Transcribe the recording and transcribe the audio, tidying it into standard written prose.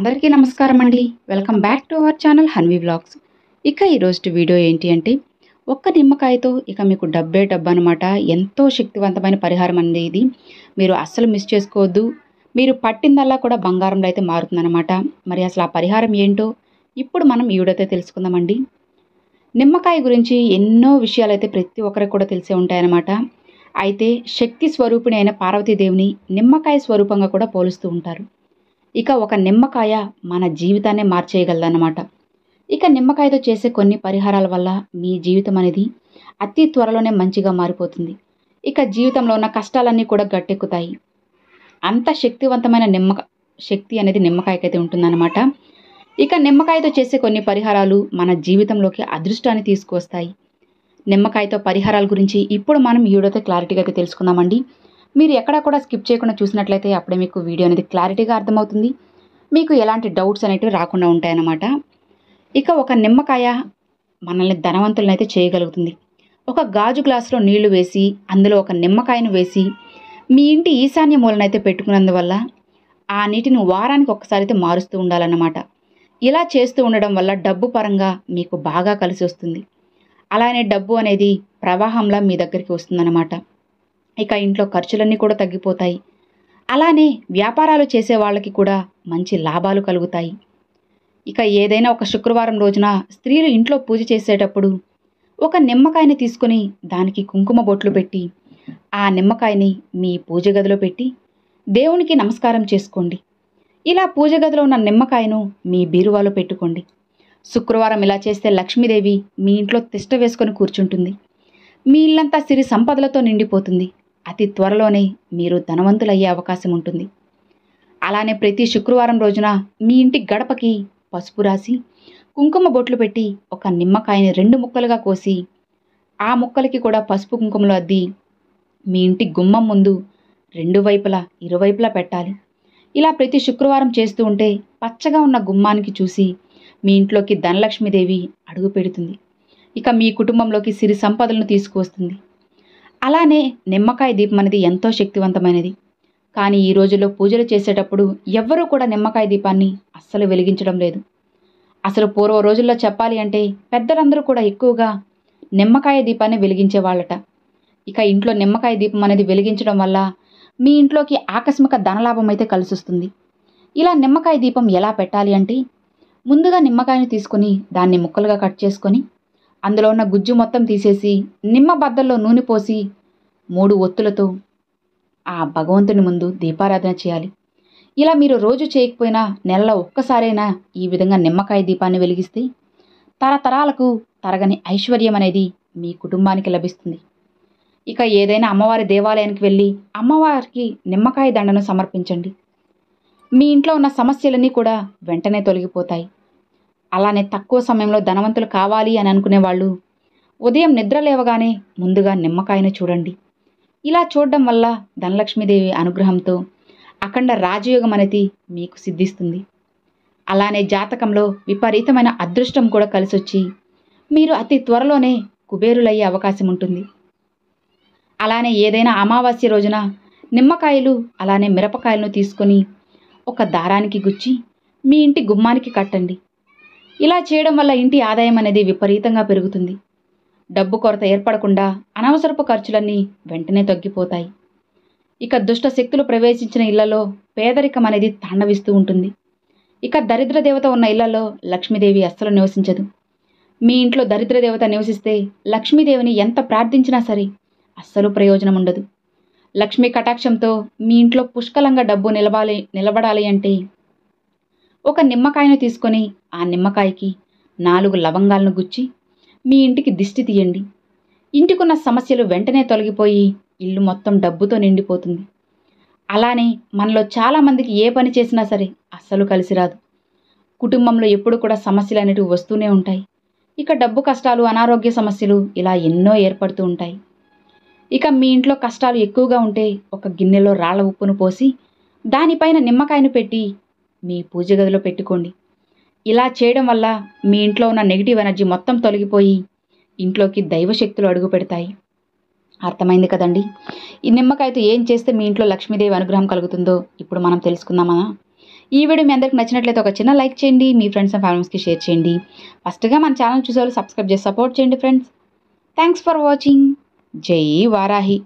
అందరికీ నమస్కారం అండి. Welcome back to our channel Hanvi vlogs. ఇక ఈరోజు వీడియో ఏంటి అంటే, ఒక్క నిమ్మకాయతో ఇక మీకు డబ్బే డబ్బనమాట. ఎంతో శక్తివంతమైన పరిహారం అండి ఇది. మీరు అస్సలు మిస్ చేసుకోవద్దు. మీరు పట్టిందల్లా కూడా బంగారంలో అయితే మారుతుందన్నమాట. మరి అసలు ఆ పరిహారం ఏంటో ఇప్పుడు మనం ఈ వీడియోతో తెలుసుకుందామండి. నిమ్మకాయ గురించి ఎన్నో విషయాలైతే ప్రతి ఒక్కరికి కూడా తెలిసే ఉంటాయన్నమాట. అయితే శక్తి స్వరూపిణి అయిన పార్వతీదేవిని నిమ్మకాయ స్వరూపంగా కూడా పోలుస్తూ ఉంటారు. ఇక ఒక నిమ్మకాయ మన జీవితాన్నే మార్చేయగలదన్నమాట. ఇక నిమ్మకాయతో చేసే కొన్ని పరిహారాల వల్ల మీ జీవితం అనేది అతి త్వరలోనే మంచిగా మారిపోతుంది. ఇక జీవితంలో ఉన్న కష్టాలన్నీ కూడా గట్టెక్కుతాయి. అంత శక్తివంతమైన శక్తి అనేది నిమ్మకాయకైతే ఉంటుందన్నమాట. ఇక నిమ్మకాయతో చేసే కొన్ని పరిహారాలు మన జీవితంలోకి అదృష్టాన్ని తీసుకువస్తాయి. నిమ్మకాయతో పరిహారాల గురించి ఇప్పుడు మనం ఈ వీడియోతో క్లారిటీగా అయితే తెలుసుకుందామండి. మీరు ఎక్కడా కూడా స్కిప్ చేయకుండా చూసినట్లయితే అప్పుడే మీకు వీడియో అనేది క్లారిటీగా అర్థమవుతుంది. మీకు ఎలాంటి డౌట్స్ అనేటివి రాకుండా ఉంటాయన్నమాట. ఇక ఒక నిమ్మకాయ మనల్ని ధనవంతులను అయితే చేయగలుగుతుంది. ఒక గాజు గ్లాసులో నీళ్లు వేసి అందులో ఒక నిమ్మకాయను వేసి మీ ఇంటి ఈశాన్య మూలనైతే పెట్టుకున్నందువల్ల ఆ నీటిని వారానికి ఒక్కసారి అయితే మారుస్తూ ఉండాలన్నమాట. ఇలా చేస్తూ ఉండడం వల్ల డబ్బు పరంగా మీకు బాగా కలిసి వస్తుంది. అలానే డబ్బు అనేది ప్రవాహంలా మీ దగ్గరికి వస్తుందన్నమాట. ఇక ఇంట్లో ఖర్చులన్నీ కూడా తగ్గిపోతాయి. అలానే వ్యాపారాలు చేసే వాళ్ళకి కూడా మంచి లాభాలు కలుగుతాయి. ఇక ఏదైనా ఒక శుక్రవారం రోజున స్త్రీలు ఇంట్లో పూజ చేసేటప్పుడు ఒక నిమ్మకాయని తీసుకొని దానికి కుంకుమ బొట్లు పెట్టి ఆ నిమ్మకాయని మీ పూజ గదిలో పెట్టి దేవునికి నమస్కారం చేసుకోండి. ఇలా పూజ గదిలో ఉన్న నిమ్మకాయను మీ బీరువాలో పెట్టుకోండి. శుక్రవారం ఇలా చేస్తే లక్ష్మీదేవి మీ ఇంట్లో తిష్ట వేసుకొని కూర్చుంటుంది. మీ ఇల్లంతా సిరి సంపదలతో నిండిపోతుంది. అతి త్వరలోనే మీరు ధనవంతులయ్యే అవకాశం ఉంటుంది. అలానే ప్రతి శుక్రవారం రోజున మీ ఇంటి గడపకి పసుపు రాసి కుంకుమ బొట్లు పెట్టి ఒక నిమ్మకాయని 2 ముక్కలుగా కోసి ఆ ముక్కలకి కూడా పసుపు కుంకుమలు అద్ది మీ ఇంటి గుమ్మం ముందు 2 వైపులా ఇరువైపులా పెట్టాలి. ఇలా ప్రతి శుక్రవారం చేస్తూ ఉంటే పచ్చగా ఉన్న గుమ్మానికి చూసి మీ ఇంట్లోకి ధనలక్ష్మీదేవి అడుగు పెడుతుంది. ఇక మీ కుటుంబంలోకి సిరి సంపదలను తీసుకువస్తుంది. అలానే నిమ్మకాయ దీపం అనేది ఎంతో శక్తివంతమైనది. కానీ ఈ రోజుల్లో పూజలు చేసేటప్పుడు ఎవ్వరూ కూడా నిమ్మకాయ దీపాన్ని అస్సలు వెలిగించడం లేదు. అసలు పూర్వ రోజుల్లో చెప్పాలి అంటే పెద్దలందరూ కూడా ఎక్కువగా నిమ్మకాయ దీపాన్ని వెలిగించేవాళ్ళట. ఇక ఇంట్లో నిమ్మకాయ దీపం అనేది వెలిగించడం వల్ల మీ ఇంట్లోకి ఆకస్మిక ధనలాభం అయితే కలిసొస్తుంది. ఇలా నిమ్మకాయ దీపం ఎలా పెట్టాలి అంటే, ముందుగా నిమ్మకాయని తీసుకొని దాన్ని ముక్కలుగా కట్ చేసుకొని అందులో ఉన్న గుజ్జు మొత్తం తీసేసి నిమ్మ బద్దల్లో నూనె పోసి 3 ఒత్తులతో ఆ భగవంతుని ముందు దీపారాధన చేయాలి. ఇలా మీరు రోజు చేయకపోయినా నెలలో ఒక్కసారైనా ఈ విధంగా నిమ్మకాయ దీపాన్ని వెలిగిస్తే తరతరాలకు తరగని ఐశ్వర్యం అనేది మీ కుటుంబానికి లభిస్తుంది. ఇక ఏదైనా అమ్మవారి దేవాలయానికి వెళ్ళి అమ్మవారికి నిమ్మకాయ దండను సమర్పించండి. మీ ఇంట్లో ఉన్న సమస్యలన్నీ కూడా వెంటనే తొలగిపోతాయి. అలానే తక్కువ సమయంలో ధనవంతులు కావాలి అని అనుకునే వాళ్ళు ఉదయం నిద్ర లేవగానే ముందుగా నిమ్మకాయను చూడండి. ఇలా చూడడం వల్ల ధనలక్ష్మీదేవి అనుగ్రహంతో అఖండ రాజయోగం అనేది మీకు సిద్ధిస్తుంది. అలానే జాతకంలో విపరీతమైన అదృష్టం కూడా కలిసొచ్చి మీరు అతి త్వరలోనే కుబేరులయ్యే అవకాశం ఉంటుంది. అలానే ఏదైనా అమావాస్య రోజున నిమ్మకాయలు అలానే మిరపకాయలను తీసుకొని ఒక దారానికి గుచ్చి మీ ఇంటి గుమ్మానికి కట్టండి. ఇలా చేయడం వల్ల ఇంటి ఆదాయం అనేది విపరీతంగా పెరుగుతుంది. డబ్బు కొరత ఏర్పడకుండా అనవసరపు ఖర్చులన్నీ వెంటనే తగ్గిపోతాయి. ఇక దుష్ట శక్తులు ప్రవేశించిన ఇళ్లలో పేదరికం అనేది తాండవిస్తూ ఉంటుంది. ఇక దరిద్ర దేవత ఉన్న ఇళ్లలో లక్ష్మీదేవి అస్సలు నివసించదు. మీ ఇంట్లో దరిద్ర దేవత నివసిస్తే లక్ష్మీదేవిని ఎంత ప్రార్థించినా సరే అస్సలు ప్రయోజనం ఉండదు. లక్ష్మీ కటాక్షంతో మీ ఇంట్లో పుష్కలంగా డబ్బు నిలబడాలి అంటే ఒక నిమ్మకాయను తీసుకొని ఆ నిమ్మకాయకి 4 లవంగాలను గుచ్చి మీ ఇంటికి దిష్టి తీయండి. ఇంటికున్న సమస్యలు వెంటనే తొలగిపోయి ఇల్లు మొత్తం డబ్బుతో నిండిపోతుంది. అలానే మనలో చాలామందికి ఏ పని చేసినా సరే అస్సలు కలిసి రాదు. కుటుంబంలో ఎప్పుడు కూడా సమస్యలు అనేటివి వస్తూనే ఉంటాయి. ఇక డబ్బు కష్టాలు, అనారోగ్య సమస్యలు ఇలా ఎన్నో ఏర్పడుతూ ఉంటాయి. ఇక మీ ఇంట్లో కష్టాలు ఎక్కువగా ఉంటే ఒక గిన్నెలో రాళ్ల ఉప్పును పోసి దానిపైన నిమ్మకాయను పెట్టి మీ పూజ గదిలో పెట్టుకోండి. ఇలా చేయడం వల్ల మీ ఇంట్లో ఉన్న నెగిటివ్ ఎనర్జీ మొత్తం తొలగిపోయి ఇంట్లోకి దైవశక్తులు అడుగు పెడతాయి. అర్థమైంది కదండి. ఈ నిమ్మకాయతో ఏం చేస్తే మీ ఇంట్లో లక్ష్మీదేవి అనుగ్రహం కలుగుతుందో ఇప్పుడు మనం తెలుసుకుందామా. ఈ వీడియో మీ అందరికి నచ్చినట్లయితే ఒక చిన్న లైక్ చేయండి, మీ ఫ్రెండ్స్ అండ్ ఫ్యామిలీస్కి షేర్ చేయండి. ఫస్ట్గా మన ఛానల్ చూసేవాళ్ళు సబ్స్క్రైబ్ చేసి సపోర్ట్ చేయండి ఫ్రెండ్స్. Thanks for watching. జై వారాహి.